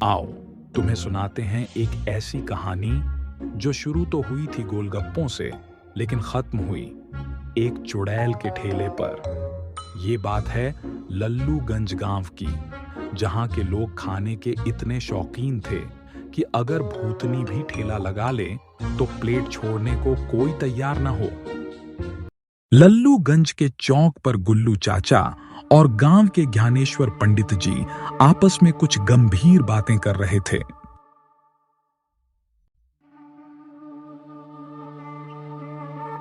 आओ तुम्हें सुनाते हैं एक ऐसी कहानी जो शुरू तो हुई थी गोलगप्पों से, लेकिन खत्म हुई एक चुड़ैल के ठेले पर। ये बात है लल्लूगंज गांव की, जहां के लोग खाने के इतने शौकीन थे कि अगर भूतनी भी ठेला लगा ले तो प्लेट छोड़ने को कोई तैयार न हो। लल्लूगंज के चौक पर गुल्लू चाचा और गांव के ज्ञानेश्वर पंडित जी आपस में कुछ गंभीर बातें कर रहे थे।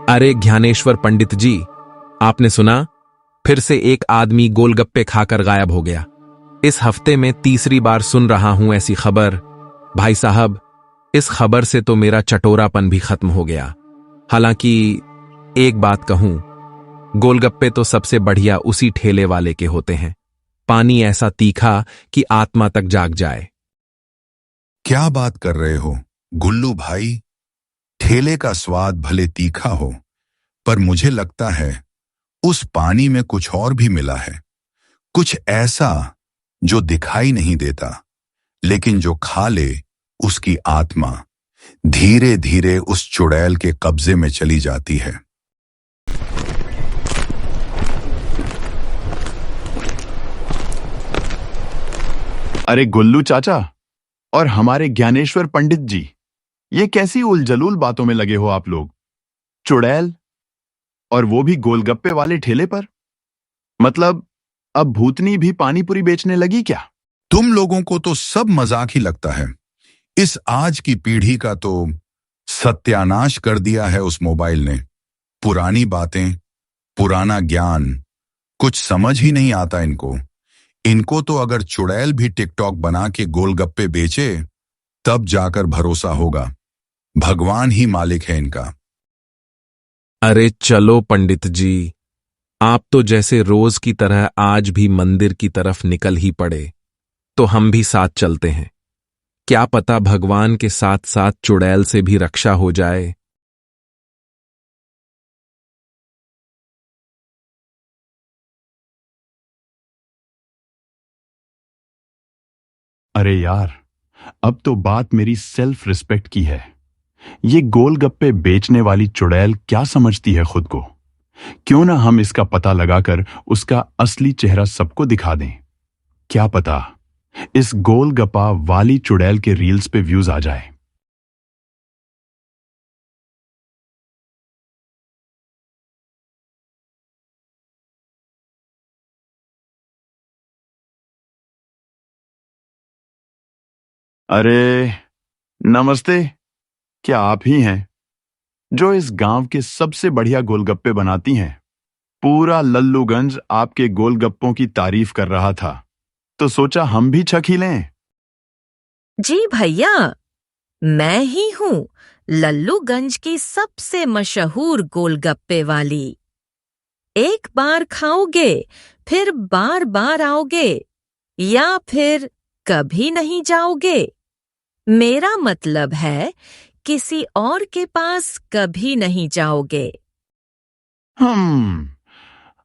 अरे ज्ञानेश्वर पंडित जी, आपने सुना? फिर से एक आदमी गोलगप्पे खाकर गायब हो गया। इस हफ्ते में तीसरी बार सुन रहा हूं ऐसी खबर। भाई साहब, इस खबर से तो मेरा चटोरापन भी खत्म हो गया। हालांकि एक बात कहूं, गोलगप्पे तो सबसे बढ़िया उसी ठेले वाले के होते हैं। पानी ऐसा तीखा कि आत्मा तक जाग जाए। क्या बात कर रहे हो गुल्लू भाई? ठेले का स्वाद भले तीखा हो, पर मुझे लगता है उस पानी में कुछ और भी मिला है। कुछ ऐसा जो दिखाई नहीं देता, लेकिन जो खा ले उसकी आत्मा धीरे धीरे उस चुड़ैल के कब्जे में चली जाती है। अरे गुल्लू चाचा और हमारे ज्ञानेश्वर पंडित जी, ये कैसी उलझलूल बातों में लगे हो आप लोग? चुड़ैल, और वो भी गोलगप्पे वाले ठेले पर? मतलब अब भूतनी भी पानीपुरी बेचने लगी क्या? तुम लोगों को तो सब मजाक ही लगता है। इस आज की पीढ़ी का तो सत्यानाश कर दिया है उस मोबाइल ने। पुरानी बातें, पुराना ज्ञान, कुछ समझ ही नहीं आता इनको। इनको तो अगर चुड़ैल भी टिकटॉक बना के गोलगप्पे बेचे तब जाकर भरोसा होगा। भगवान ही मालिक है इनका। अरे चलो पंडित जी, आप तो जैसे रोज की तरह आज भी मंदिर की तरफ निकल ही पड़े, तो हम भी साथ चलते हैं। क्या पता भगवान के साथ साथ चुड़ैल से भी रक्षा हो जाए। अरे यार, अब तो बात मेरी सेल्फ रिस्पेक्ट की है। ये गोलगप्पे बेचने वाली चुड़ैल क्या समझती है खुद को? क्यों ना हम इसका पता लगाकर उसका असली चेहरा सबको दिखा दें। क्या पता इस गोलगप्पा वाली चुड़ैल के रील्स पे व्यूज आ जाए। अरे नमस्ते, क्या आप ही हैं जो इस गांव के सबसे बढ़िया गोलगप्पे बनाती हैं? पूरा लल्लूगंज आपके गोलगप्पों की तारीफ कर रहा था, तो सोचा हम भी चख ही लें। जी भैया, मैं ही हूँ लल्लूगंज की सबसे मशहूर गोलगप्पे वाली। एक बार खाओगे फिर बार बार आओगे, या फिर कभी नहीं जाओगे। मेरा मतलब है किसी और के पास कभी नहीं जाओगे।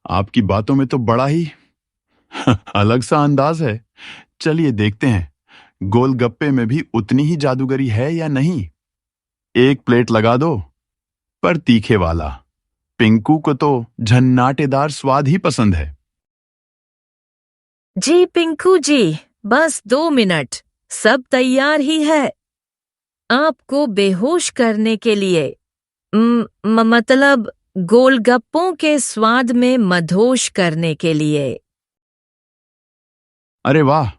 आपकी बातों में तो बड़ा ही अलग सा अंदाज है। चलिए देखते हैं गोलगप्पे में भी उतनी ही जादूगरी है या नहीं। एक प्लेट लगा दो, पर तीखे वाला। पिंकू को तो झन्नाटेदार स्वाद ही पसंद है। जी पिंकू जी, बस 2 मिनट, सब तैयार ही है। आपको बेहोश करने के लिए, मतलब गोलगप्पों के स्वाद में मदहोश करने के लिए। अरे वाह,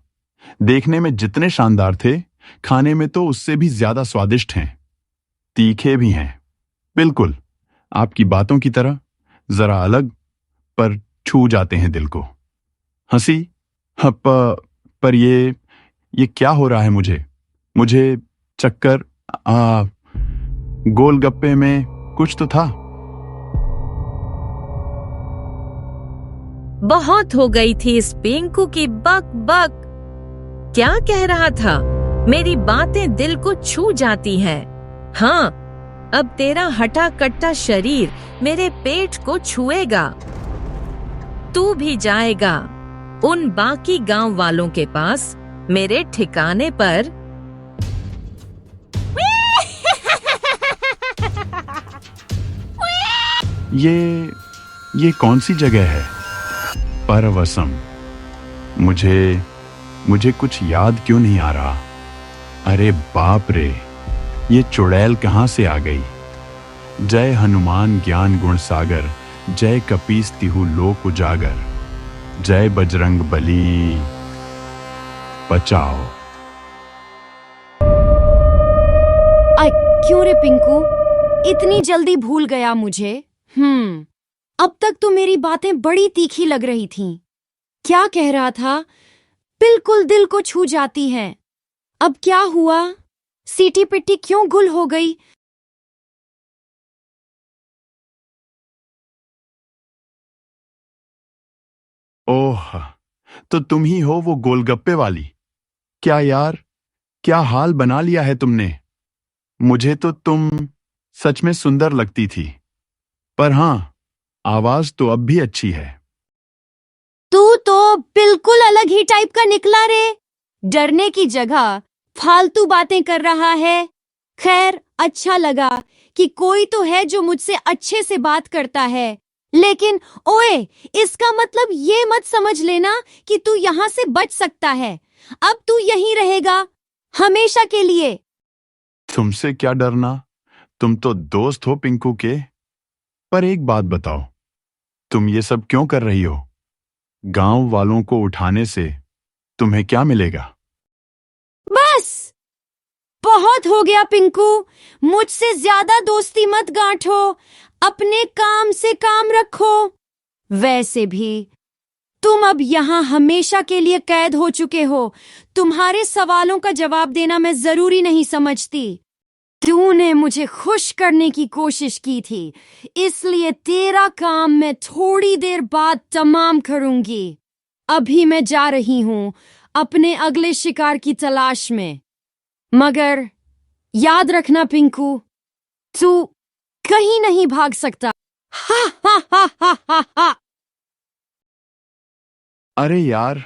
देखने में जितने शानदार थे, खाने में तो उससे भी ज्यादा स्वादिष्ट हैं। तीखे भी हैं, बिल्कुल आपकी बातों की तरह, जरा अलग, पर छू जाते हैं दिल को। हंसी, पर ये क्या हो रहा है? मुझे चक्कर। गोलगप्पे में कुछ तो था। बहुत हो गई थी इस पिंकू की बक बक। क्या कह रहा था? मेरी बातें दिल को छू जाती हैं। हाँ, अब तेरा हटा कट्टा शरीर मेरे पेट को छुएगा। तू भी जाएगा उन बाकी गांव वालों के पास मेरे ठिकाने पर। ये कौन सी जगह है? परवसम। मुझे कुछ याद क्यों नहीं आ रहा? अरे बाप रे, ये चुड़ैल कहाँ से आ गई? जय हनुमान ज्ञान गुण सागर, जय कपीस तिहु लोक उजागर, जय बजरंग बली। बचाओ। क्यों रे पिंकू, इतनी जल्दी भूल गया मुझे? अब तक तो मेरी बातें बड़ी तीखी लग रही थीं। क्या कह रहा था? बिल्कुल दिल को छू जाती हैं। अब क्या हुआ? सीटी पिट्टी क्यों गुल हो गई? ओह, तो तुम ही हो वो गोलगप्पे वाली। क्या यार, क्या हाल बना लिया है तुमने। मुझे तो तुम सच में सुंदर लगती थी, पर हां, आवाज तो अब भी अच्छी है। तू तो बिल्कुल अलग ही टाइप का निकला रे। डरने की जगह फालतू बातें कर रहा है। खैर, अच्छा लगा कि कोई तो है जो मुझसे अच्छे से बात करता है। लेकिन ओए, इसका मतलब ये मत समझ लेना कि तू यहाँ से बच सकता है। अब तू यहीं रहेगा हमेशा के लिए। तुमसे क्या डरना, तुम तो दोस्त हो पिंकू के। पर एक बात बताओ, तुम ये सब क्यों कर रही हो? गांव वालों को उठाने से तुम्हें क्या मिलेगा? बस बहुत हो गया पिंकू, मुझसे ज्यादा दोस्ती मत गांठो। अपने काम से काम रखो। वैसे भी तुम अब यहाँ हमेशा के लिए कैद हो चुके हो। तुम्हारे सवालों का जवाब देना मैं जरूरी नहीं समझती। तूने मुझे खुश करने की कोशिश की थी, इसलिए तेरा काम मैं थोड़ी देर बाद तमाम करूंगी। अभी मैं जा रही हूं अपने अगले शिकार की तलाश में। मगर याद रखना पिंकू, तू कहीं नहीं भाग सकता। हा हा हा हा हा हा। अरे यार,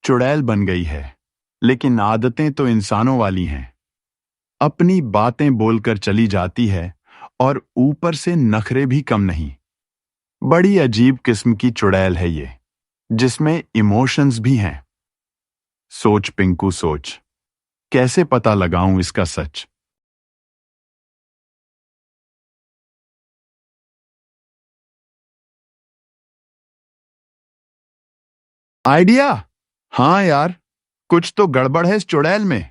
चुड़ैल बन गई है, लेकिन आदतें तो इंसानों वाली हैं। अपनी बातें बोलकर चली जाती है और ऊपर से नखरे भी कम नहीं। बड़ी अजीब किस्म की चुड़ैल है ये, जिसमें इमोशंस भी हैं। सोच पिंकू सोच, कैसे पता लगाऊं इसका सच? आइडिया? हाँ यार, कुछ तो गड़बड़ है इस चुड़ैल में।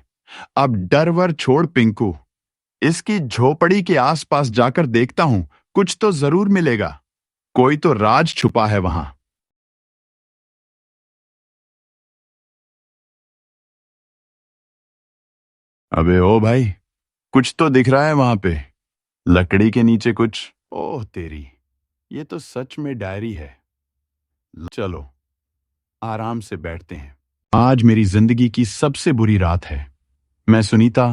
अब डर वर छोड़ पिंकू, इसकी झोपड़ी के आसपास जाकर देखता हूं, कुछ तो जरूर मिलेगा। कोई तो राज छुपा है वहां। अबे ओ भाई, कुछ तो दिख रहा है वहां पे, लकड़ी के नीचे कुछ। ओह तेरी, ये तो सच में डायरी है। चलो आराम से बैठते हैं। आज मेरी जिंदगी की सबसे बुरी रात है। मैं सुनीता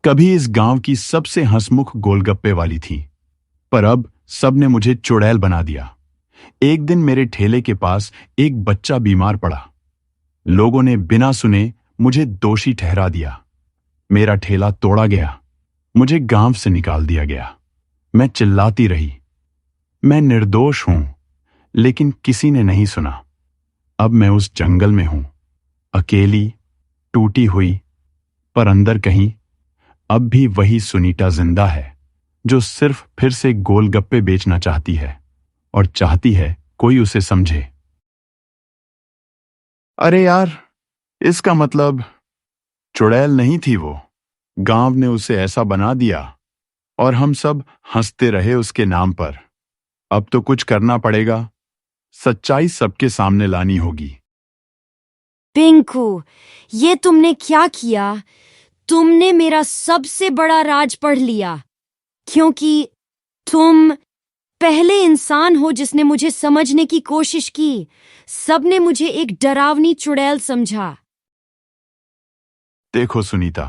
कभी इस गांव की सबसे हंसमुख गोलगप्पे वाली थी, पर अब सबने मुझे चुड़ैल बना दिया। एक दिन मेरे ठेले के पास एक बच्चा बीमार पड़ा। लोगों ने बिना सुने मुझे दोषी ठहरा दिया। मेरा ठेला तोड़ा गया, मुझे गांव से निकाल दिया गया। मैं चिल्लाती रही, मैं निर्दोष हूं, लेकिन किसी ने नहीं सुना। अब मैं उस जंगल में हूं, अकेली, टूटी हुई, पर अंदर कहीं अब भी वही सुनीता जिंदा है, जो सिर्फ फिर से गोलगप्पे बेचना चाहती है और चाहती है कोई उसे समझे। अरे यार, इसका मतलब चुड़ैल नहीं थी वो, गांव ने उसे ऐसा बना दिया और हम सब हंसते रहे उसके नाम पर। अब तो कुछ करना पड़ेगा, सच्चाई सबके सामने लानी होगी। पिंकू, ये तुमने क्या किया? तुमने मेरा सबसे बड़ा राज पढ़ लिया, क्योंकि तुम पहले इंसान हो जिसने मुझे समझने की कोशिश की। सबने मुझे एक डरावनी चुड़ैल समझा। देखो सुनीता,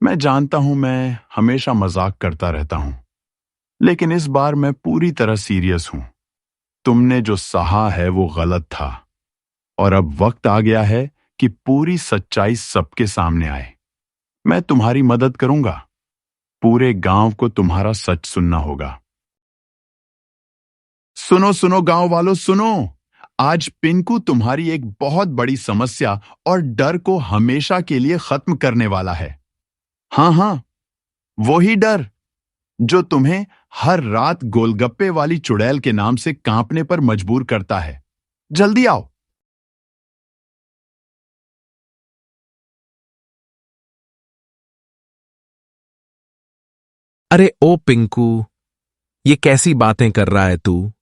मैं जानता हूं मैं हमेशा मजाक करता रहता हूं, लेकिन इस बार मैं पूरी तरह सीरियस हूं। तुमने जो सहा है वो गलत था, और अब वक्त आ गया है कि पूरी सच्चाई सबके सामने आए। मैं तुम्हारी मदद करूंगा। पूरे गांव को तुम्हारा सच सुनना होगा। सुनो सुनो गांव वालों, सुनो। आज पिंकू तुम्हारी एक बहुत बड़ी समस्या और डर को हमेशा के लिए खत्म करने वाला है। हाँ हाँ, वही डर जो तुम्हें हर रात गोलगप्पे वाली चुड़ैल के नाम से कांपने पर मजबूर करता है। जल्दी आओ। अरे ओ पिंकू, ये कैसी बातें कर रहा है तू?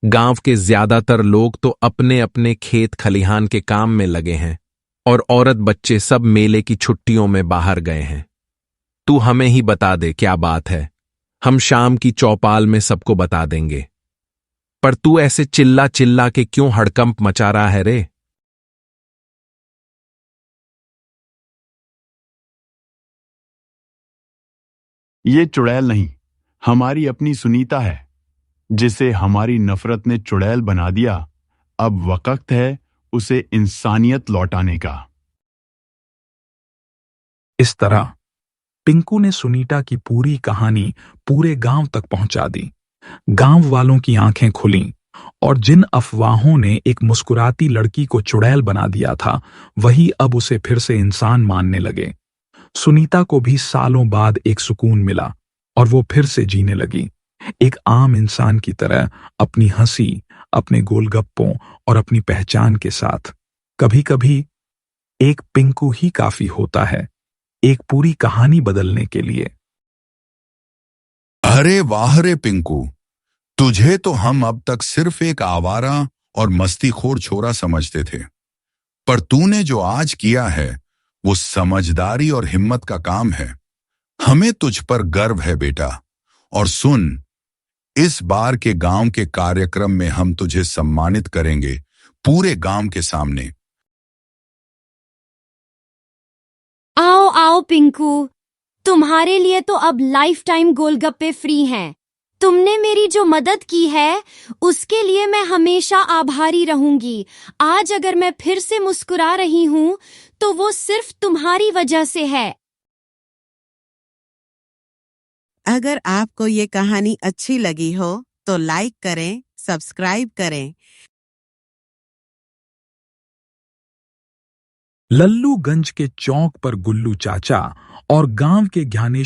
गांव के ज्यादातर लोग तो अपने अपने खेत खलिहान के काम में लगे हैं और औरत बच्चे सब मेले की छुट्टियों में बाहर गए हैं। तू हमें ही बता दे क्या बात है, हम शाम की चौपाल में सबको बता देंगे। पर तू ऐसे चिल्ला चिल्ला के क्यों हड़कंप मचा रहा है रे? ये चुड़ैल नहीं, हमारी अपनी सुनीता है, जिसे हमारी नफरत ने चुड़ैल बना दिया। अब वक्त है उसे इंसानियत लौटाने का। इस तरह पिंकू ने सुनीता की पूरी कहानी पूरे गांव तक पहुंचा दी। गांव वालों की आंखें खुलीं और जिन अफवाहों ने एक मुस्कुराती लड़की को चुड़ैल बना दिया था, वही अब उसे फिर से इंसान मानने लगे। सुनीता को भी सालों बाद एक सुकून मिला और वो फिर से जीने लगी, एक आम इंसान की तरह, अपनी हंसी, अपने गोलगप्पों और अपनी पहचान के साथ। कभी-कभी एक पिंकू ही काफी होता है एक पूरी कहानी बदलने के लिए। अरे वाह रे पिंकू, तुझे तो हम अब तक सिर्फ एक आवारा और मस्तीखोर छोरा समझते थे, पर तूने जो आज किया है वो समझदारी और हिम्मत का काम है। हमें तुझ पर गर्व है बेटा। और सुन, इस बार के गांव के कार्यक्रम में हम तुझे सम्मानित करेंगे, पूरे गांव के सामने। आओ आओ पिंकू, तुम्हारे लिए तो अब लाइफ टाइम गोलगप्पे फ्री हैं। तुमने मेरी जो मदद की है उसके लिए मैं हमेशा आभारी रहूंगी। आज अगर मैं फिर से मुस्कुरा रही हूं तो वो सिर्फ तुम्हारी वजह से है। अगर आपको ये कहानी अच्छी लगी हो तो लाइक करें, सब्सक्राइब करें। लल्लूगंज के चौक पर गुल्लू चाचा और गांव के ज्ञानेश्वर